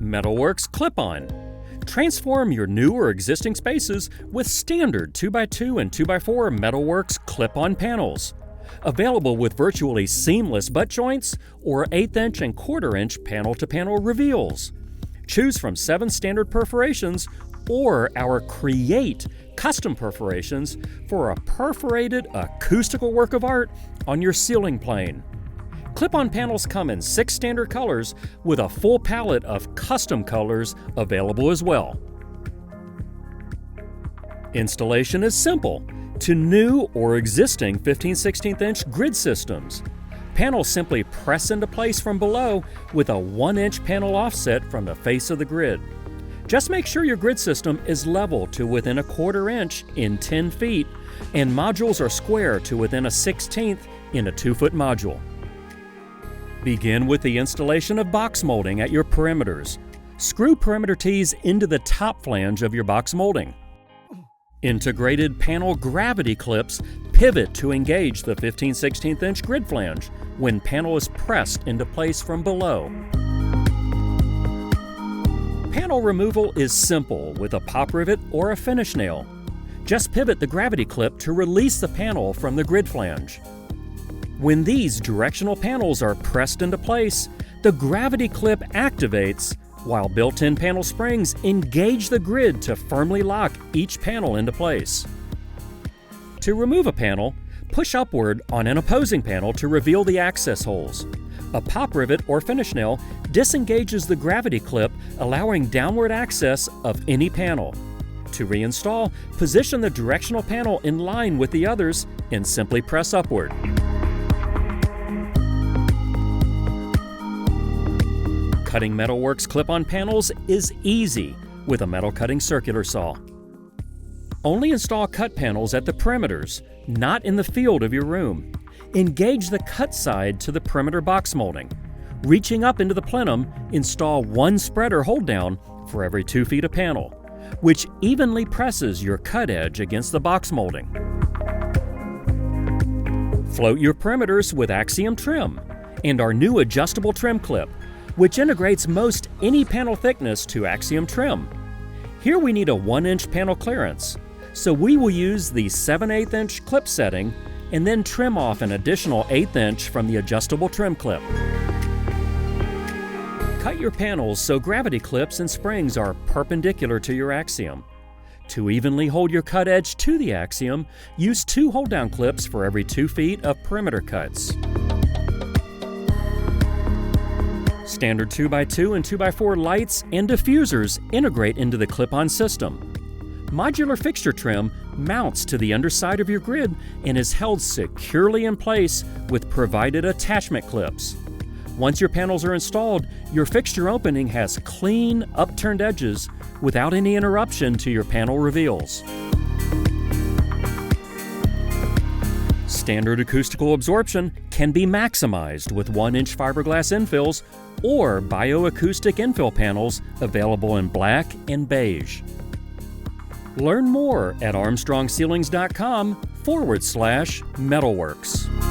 METALWORKS Clip-on. Transform your new or existing spaces with standard 2x2 and 2x4 METALWORKS Clip-on panels. Available with virtually seamless butt joints or 1/8" and 1/4" panel-to-panel reveals. Choose from 7 standard perforations or our Create custom perforations for a perforated acoustical work of art on your ceiling plane. Clip-on panels come in 6 standard colors with a full palette of custom colors available as well. Installation is simple to new or existing 15/16" grid systems. Panels simply press into place from below with a 1" panel offset from the face of the grid. Just make sure your grid system is level to within a 1/4" in 10 feet, and modules are square to within a 1/16 in a 2-foot module. Begin with the installation of box molding at your perimeters. Screw perimeter tees into the top flange of your box molding. Integrated panel gravity clips pivot to engage the 15/16" grid flange when panel is pressed into place from below. Panel removal is simple with a pop rivet or a finish nail. Just pivot the gravity clip to release the panel from the grid flange. When these directional panels are pressed into place, the gravity clip activates while built-in panel springs engage the grid to firmly lock each panel into place. To remove a panel, push upward on an opposing panel to reveal the access holes. A pop rivet or finish nail disengages the gravity clip, allowing downward access of any panel. To reinstall, position the directional panel in line with the others and simply press upward. Cutting METALWORKS clip-on panels is easy with a metal cutting circular saw. Only install cut panels at the perimeters, not in the field of your room. Engage the cut side to the perimeter box molding. Reaching up into the plenum, install 1 spreader hold down for every 2 feet of panel, which evenly presses your cut edge against the box molding. Float your perimeters with Axiom trim and our new adjustable trim clip, which integrates most any panel thickness to Axiom trim. Here we need a 1" panel clearance, so we will use the 7/8" clip setting and then trim off an additional 1/8" from the adjustable trim clip. Cut your panels so gravity clips and springs are perpendicular to your Axiom. To evenly hold your cut edge to the Axiom, use 2 hold-down clips for every 2 feet of perimeter cuts. Standard 2x2 and 2x4 lights and diffusers integrate into the clip-on system. Modular fixture trim mounts to the underside of your grid and is held securely in place with provided attachment clips. Once your panels are installed, your fixture opening has clean, upturned edges without any interruption to your panel reveals. Standard acoustical absorption can be maximized with 1" fiberglass infills or bioacoustic infill panels available in black and beige. Learn more at armstrongceilings.com/metalworks.